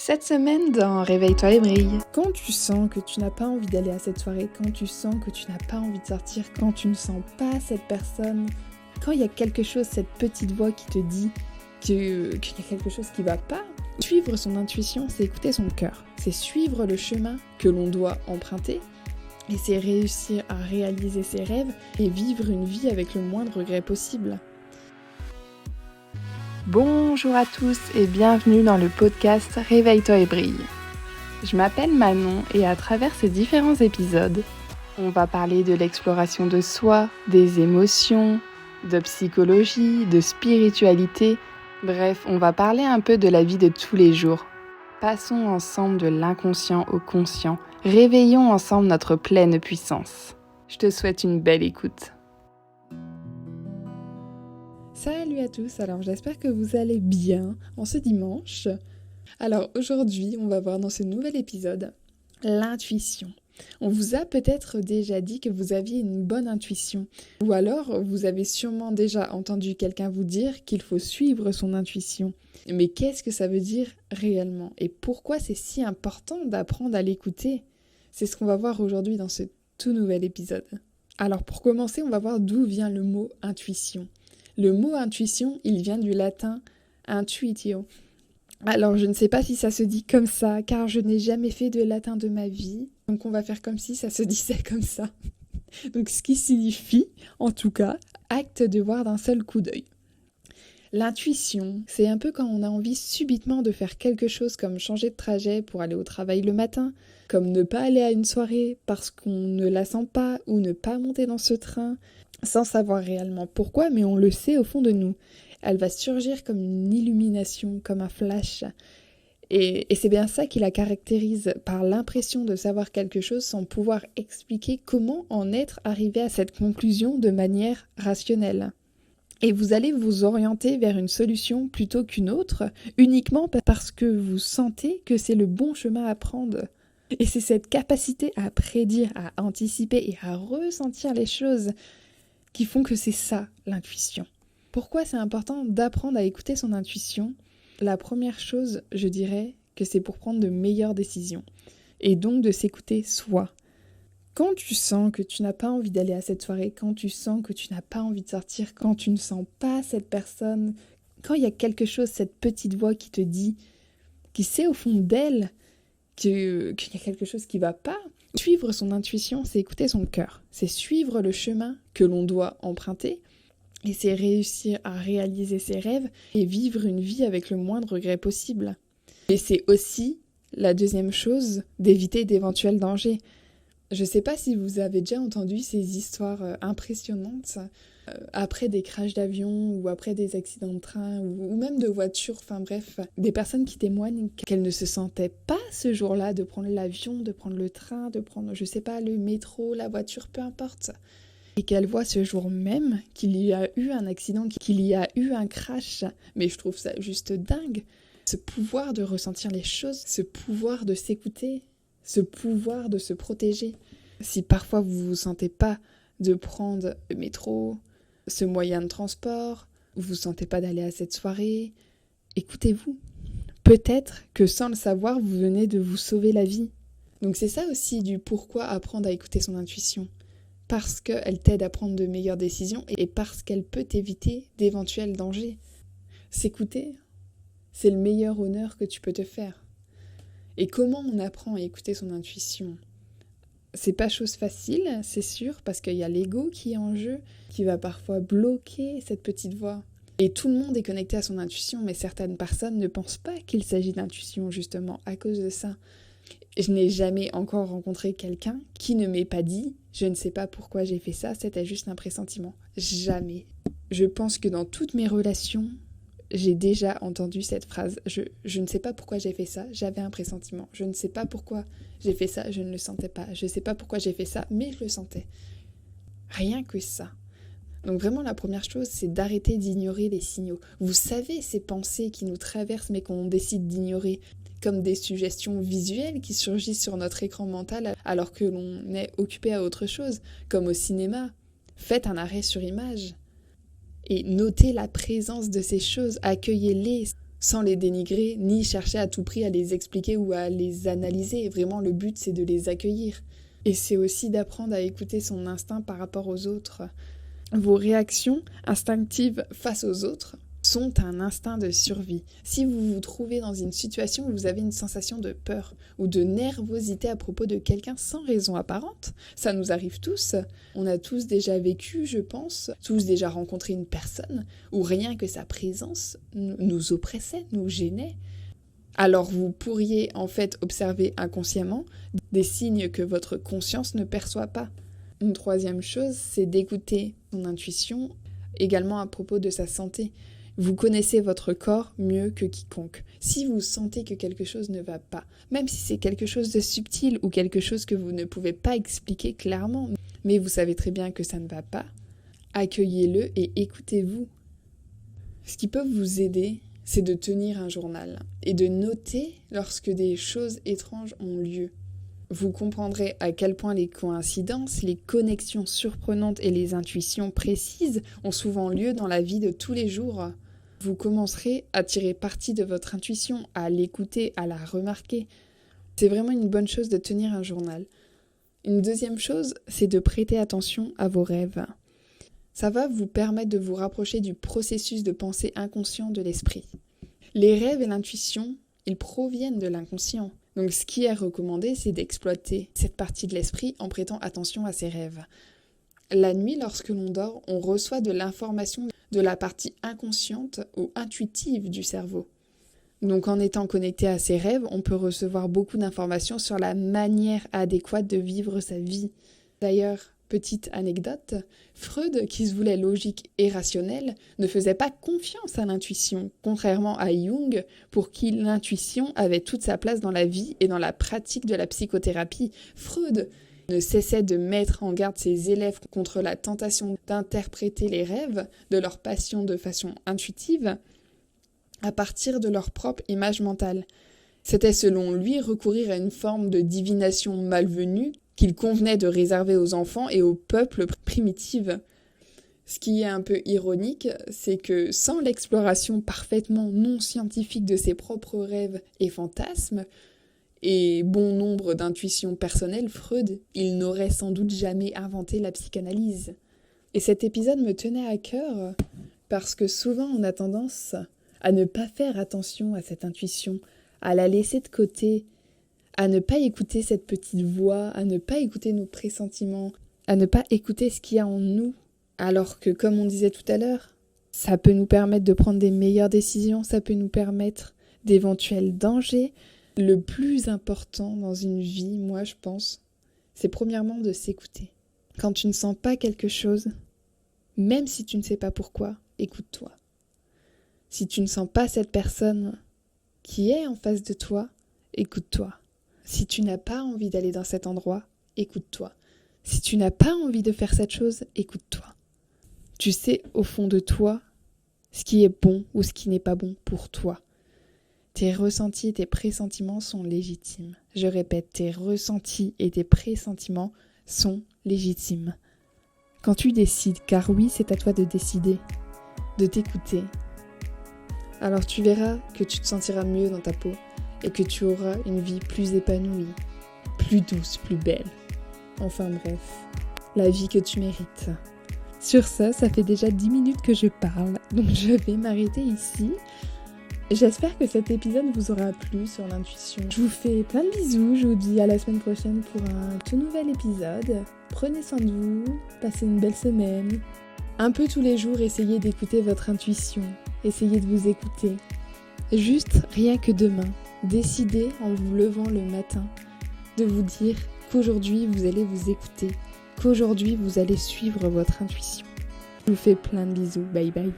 Cette semaine dans Réveille-toi et brille. Quand tu sens que tu n'as pas envie d'aller à cette soirée, quand tu sens que tu n'as pas envie de sortir, quand tu ne sens pas cette personne, quand il y a quelque chose, cette petite voix qui te dit qu'il y a quelque chose qui va pas, suivre son intuition, c'est écouter son cœur. C'est suivre le chemin que l'on doit emprunter et c'est réussir à réaliser ses rêves et vivre une vie avec le moindre regret possible. Bonjour à tous et bienvenue dans le podcast Réveille-toi et brille. Je m'appelle Manon et à travers ces différents épisodes, on va parler de l'exploration de soi, des émotions, de psychologie, de spiritualité. Bref, on va parler un peu de la vie de tous les jours. Passons ensemble de l'inconscient au conscient. Réveillons ensemble notre pleine puissance. Je te souhaite une belle écoute. Salut à tous, alors j'espère que vous allez bien en ce dimanche. Alors aujourd'hui, on va voir dans ce nouvel épisode l'intuition. On vous a peut-être déjà dit que vous aviez une bonne intuition, ou alors vous avez sûrement déjà entendu quelqu'un vous dire qu'il faut suivre son intuition. Mais qu'est-ce que ça veut dire réellement? Et pourquoi c'est si important d'apprendre à l'écouter? C'est ce qu'on va voir aujourd'hui dans ce tout nouvel épisode. Alors pour commencer, on va voir d'où vient le mot intuition. Le mot intuition, il vient du latin intuitio. Alors je ne sais pas si ça se dit comme ça, car je n'ai jamais fait de latin de ma vie. Donc on va faire comme si ça se disait comme ça. Donc ce qui signifie, en tout cas, acte de voir d'un seul coup d'œil. L'intuition, c'est un peu quand on a envie subitement de faire quelque chose comme changer de trajet pour aller au travail le matin, comme ne pas aller à une soirée parce qu'on ne la sent pas ou ne pas monter dans ce train, sans savoir réellement pourquoi, mais on le sait au fond de nous. Elle va surgir comme une illumination, comme un flash. Et c'est bien ça qui la caractérise, par l'impression de savoir quelque chose sans pouvoir expliquer comment en être arrivé à cette conclusion de manière rationnelle. Et vous allez vous orienter vers une solution plutôt qu'une autre, uniquement parce que vous sentez que c'est le bon chemin à prendre. Et c'est cette capacité à prédire, à anticiper et à ressentir les choses qui font que c'est ça, l'intuition. Pourquoi c'est important d'apprendre à écouter son intuition? La première chose, je dirais, que c'est pour prendre de meilleures décisions. Et donc de s'écouter soi. Quand tu sens que tu n'as pas envie d'aller à cette soirée, quand tu sens que tu n'as pas envie de sortir, quand tu ne sens pas cette personne, quand il y a quelque chose, cette petite voix qui te dit, qui sait au fond d'elle qu'il y a quelque chose qui ne va pas, suivre son intuition, c'est écouter son cœur. C'est suivre le chemin que l'on doit emprunter et c'est réussir à réaliser ses rêves et vivre une vie avec le moindre regret possible. Et c'est aussi, la deuxième chose, d'éviter d'éventuels dangers. Je ne sais pas si vous avez déjà entendu ces histoires impressionnantes après des crashs d'avion ou après des accidents de train ou même de voiture, enfin bref, des personnes qui témoignent qu'elles ne se sentaient pas ce jour-là de prendre l'avion, de prendre le train, de prendre, je sais pas, le métro, la voiture, peu importe. Et qu'elles voient ce jour même qu'il y a eu un accident, qu'il y a eu un crash. Mais je trouve ça juste dingue. Ce pouvoir de ressentir les choses, ce pouvoir de s'écouter, ce pouvoir de se protéger. Si parfois vous ne vous sentez pas de prendre le métro, ce moyen de transport, vous ne vous sentez pas d'aller à cette soirée, écoutez-vous. Peut-être que sans le savoir, vous venez de vous sauver la vie. Donc c'est ça aussi du pourquoi apprendre à écouter son intuition. Parce qu'elle t'aide à prendre de meilleures décisions et parce qu'elle peut éviter d'éventuels dangers. S'écouter, c'est le meilleur honneur que tu peux te faire. Et comment on apprend à écouter son intuition? C'est pas chose facile, c'est sûr, parce qu'il y a l'ego qui est en jeu, qui va parfois bloquer cette petite voix. Et tout le monde est connecté à son intuition, mais certaines personnes ne pensent pas qu'il s'agit d'intuition, justement, à cause de ça. Je n'ai jamais encore rencontré quelqu'un qui ne m'ait pas dit « Je ne sais pas pourquoi j'ai fait ça, c'était juste un pressentiment ». Jamais. Je pense que dans toutes mes relations, j'ai déjà entendu cette phrase. Je ne sais pas pourquoi j'ai fait ça, j'avais un pressentiment. Je ne sais pas pourquoi j'ai fait ça, je ne le sentais pas. Je ne sais pas pourquoi j'ai fait ça, mais je le sentais. Rien que ça. Donc vraiment, la première chose, c'est d'arrêter d'ignorer les signaux. Vous savez, ces pensées qui nous traversent, mais qu'on décide d'ignorer, comme des suggestions visuelles qui surgissent sur notre écran mental alors que l'on est occupé à autre chose, comme au cinéma. Faites un arrêt sur image. Et notez la présence de ces choses, accueillez-les, sans les dénigrer, ni chercher à tout prix à les expliquer ou à les analyser. Vraiment, le but, c'est de les accueillir. Et c'est aussi d'apprendre à écouter son instinct par rapport aux autres. Vos réactions instinctives face aux autres sont un instinct de survie. Si vous vous trouvez dans une situation où vous avez une sensation de peur ou de nervosité à propos de quelqu'un sans raison apparente, ça nous arrive tous. On a tous déjà vécu, je pense, tous déjà rencontré une personne où rien que sa présence nous oppressait, nous gênait. Alors vous pourriez en fait observer inconsciemment des signes que votre conscience ne perçoit pas. Une troisième chose, c'est d'écouter son intuition également à propos de sa santé. Vous connaissez votre corps mieux que quiconque. Si vous sentez que quelque chose ne va pas, même si c'est quelque chose de subtil ou quelque chose que vous ne pouvez pas expliquer clairement, mais vous savez très bien que ça ne va pas, accueillez-le et écoutez-vous. Ce qui peut vous aider, c'est de tenir un journal et de noter lorsque des choses étranges ont lieu. Vous comprendrez à quel point les coïncidences, les connexions surprenantes et les intuitions précises ont souvent lieu dans la vie de tous les jours. Vous commencerez à tirer parti de votre intuition, à l'écouter, à la remarquer. C'est vraiment une bonne chose de tenir un journal. Une deuxième chose, c'est de prêter attention à vos rêves. Ça va vous permettre de vous rapprocher du processus de pensée inconscient de l'esprit. Les rêves et l'intuition, ils proviennent de l'inconscient. Donc ce qui est recommandé, c'est d'exploiter cette partie de l'esprit en prêtant attention à ses rêves. La nuit, lorsque l'on dort, on reçoit de l'information de la partie inconsciente ou intuitive du cerveau. Donc en étant connecté à ses rêves, on peut recevoir beaucoup d'informations sur la manière adéquate de vivre sa vie. D'ailleurs, petite anecdote, Freud, qui se voulait logique et rationnel, ne faisait pas confiance à l'intuition, contrairement à Jung, pour qui l'intuition avait toute sa place dans la vie et dans la pratique de la psychothérapie. Freud ne cessait de mettre en garde ses élèves contre la tentation d'interpréter les rêves de leur passion de façon intuitive à partir de leur propre image mentale. C'était selon lui recourir à une forme de divination malvenue qu'il convenait de réserver aux enfants et aux peuples primitifs. Ce qui est un peu ironique, c'est que sans l'exploration parfaitement non scientifique de ses propres rêves et fantasmes, et bon nombre d'intuitions personnelles, Freud, il n'aurait sans doute jamais inventé la psychanalyse. Et cet épisode me tenait à cœur parce que souvent on a tendance à ne pas faire attention à cette intuition, à la laisser de côté, à ne pas écouter cette petite voix, à ne pas écouter nos pressentiments, à ne pas écouter ce qu'il y a en nous. Alors que, comme on disait tout à l'heure, ça peut nous permettre de prendre des meilleures décisions, ça peut nous permettre d'éventuels dangers. Le plus important dans une vie, moi je pense, c'est premièrement de s'écouter. Quand tu ne sens pas quelque chose, même si tu ne sais pas pourquoi, écoute-toi. Si tu ne sens pas cette personne qui est en face de toi, écoute-toi. Si tu n'as pas envie d'aller dans cet endroit, écoute-toi. Si tu n'as pas envie de faire cette chose, écoute-toi. Tu sais au fond de toi ce qui est bon ou ce qui n'est pas bon pour toi. Tes ressentis et tes pressentiments sont légitimes. Je répète, tes ressentis et tes pressentiments sont légitimes. Quand tu décides, car oui, c'est à toi de décider, de t'écouter, alors tu verras que tu te sentiras mieux dans ta peau et que tu auras une vie plus épanouie, plus douce, plus belle. Enfin bref, la vie que tu mérites. Sur ça fait déjà 10 minutes que je parle, donc je vais m'arrêter ici. J'espère que cet épisode vous aura plu sur l'intuition. Je vous fais plein de bisous, je vous dis à la semaine prochaine pour un tout nouvel épisode. Prenez soin de vous, passez une belle semaine. Un peu tous les jours, essayez d'écouter votre intuition, essayez de vous écouter. Juste, rien que demain, décidez en vous levant le matin de vous dire qu'aujourd'hui vous allez vous écouter, qu'aujourd'hui vous allez suivre votre intuition. Je vous fais plein de bisous, bye bye.